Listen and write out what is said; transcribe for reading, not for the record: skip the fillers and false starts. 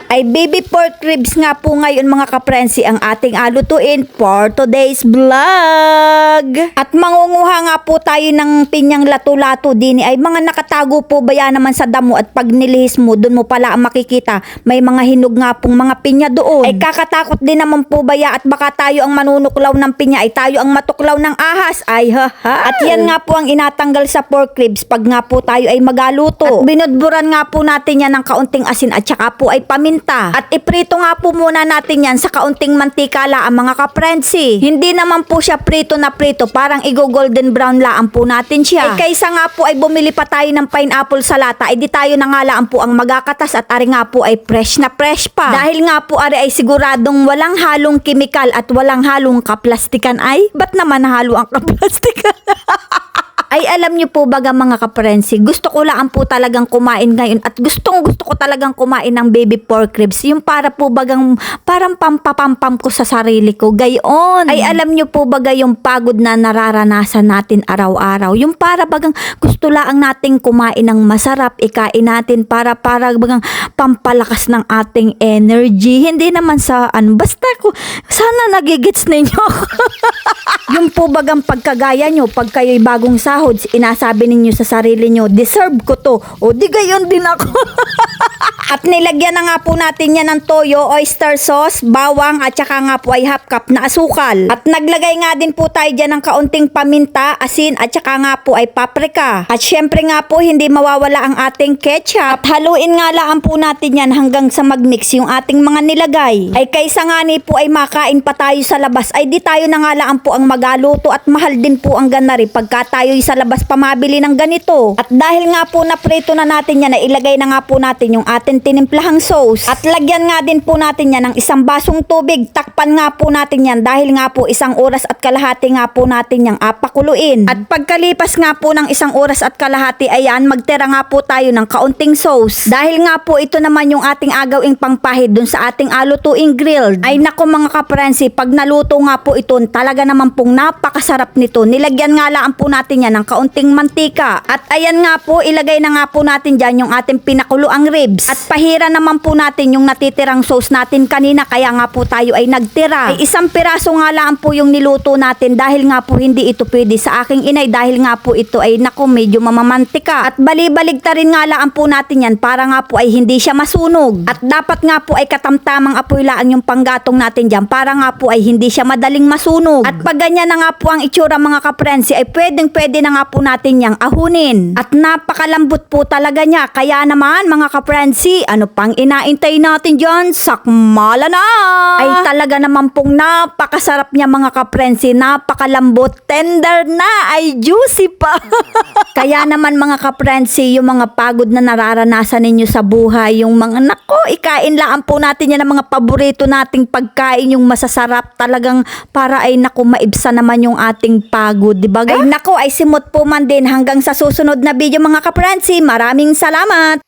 Ay baby pork ribs nga po ngayon mga kaprensi ang ating alutuin for today's vlog. At mangunguha nga po tayo ng pinyang lato-lato din ay mga nakatago po ba yan naman sa damo at pag nilihis mo doon mo pala ang makikita may mga hinog nga pong mga pinya doon. Ay kakatakot din naman po ba ya at baka tayo ang manunuklaw ng pinya ay tayo ang matuklaw ng ahas. Ay ha. At yan nga po ang inatanggal sa pork ribs pag nga po tayo ay magaluto. At binudburan nga po natin yan ng kaunting asin at saka po ay paminta. At iprito nga po muna natin yan sa kaunting mantika ang mga kaprensi. Hindi naman po siya prito na prito, parang golden brown laan po natin siya. Ay kaysa nga po ay bumili pa tayo ng pineapple sa lata, ay di tayo na nga laan po ang magakatas at ari nga po ay fresh na fresh pa. Dahil nga po ari ay siguradong walang halong kimikal at walang halong kaplastikan. Ay, ba't naman halo ang kaplastikan? Ay alam niyo po baga mga kaprensi, gusto ko lang po talagang kumain ngayon at gusto ko talagang kumain ng baby pork ribs. Yung para po bagang parang pampapampam ko sa sarili ko. Gayon. Ay alam niyo po baga yung pagod na nararanasan natin araw-araw. Yung para bagang gusto lang nating kumain ng masarap, ikain natin para bagang pampalakas ng ating energy. Hindi naman sa basta ko, sana nagigits ninyo. Yung po bagang pagkagaya nyo, pag kayo'y bagong sahod, inasabi ninyo sa sarili nyo, deserve ko to. O di gayon din ako. At nilagyan na nga po natin yan ng toyo, oyster sauce, bawang at saka nga po ay half cup na asukal. At naglagay nga din po tayo dyan ng kaunting paminta, asin at saka nga po ay paprika. At syempre nga po hindi mawawala ang ating ketchup. At haluin nga lang po natin yan hanggang sa magmix yung ating mga nilagay. Ay kaysa nga ni po ay makain pa tayo sa labas, ay di tayo na nga lang po ang magaluto at mahal din po ang ganari pagka tayo sa labas pa mabili ng ganito. At dahil nga po na prito na natin yan, ay ilagay na nga po natin yung ating tinimplahang sauce. At lagyan nga din po natin yan ng isang basong tubig. Takpan nga po natin yan dahil nga po 1 oras at kalahati nga po natin yung apakuluin. At pagkalipas nga po ng 1 oras at kalahati, ayan, magtira nga po tayo ng kaunting sauce. Dahil nga po ito naman yung ating agawing pangpahid dun sa ating alutuing grilled. Ay nako mga kaprensi, pag naluto nga po ito, talaga naman pong napakasarap nito. Nilagyan nga lang po natin yan ng kaunting mantika. At ayan nga po, ilagay na nga po natin dyan yung ating pinakuluang ribs. At pahira naman po natin yung natitirang sauce natin kanina, kaya nga po tayo ay nagtira. Ay 1 piraso nga lang po yung niluto natin dahil nga po hindi ito pwede sa aking inay dahil nga po ito ay nako medyo mamamantika. At balibaligtarin nga lang po natin yan para nga po ay hindi siya masunog. At dapat nga po ay katamtamang apoy lang yung panggatong natin dyan para nga po ay hindi siya madaling masunog. At pag ganyan na nga po ang itsura mga kaprensi, ay pwede na nga po natin yang ahunin. At napakalambot po talaga niya. Kaya naman mga kaprensi, ano pang inaintay natin dyan? Sakmala na! Ay talaga naman pong napakasarap niya mga kaprensi. Napakalambot, tender na, ay juicy pa. Kaya naman mga kaprensi, yung mga pagod na nararanasan ninyo sa buhay, yung mga nako, ikain lang po natin yan ng mga paborito nating pagkain, yung masasarap talagang para ay nako maibsa naman yung ating pagod, di ba? Ay nako, ay simot po man din hanggang sa susunod na video mga kaprensi. Maraming salamat!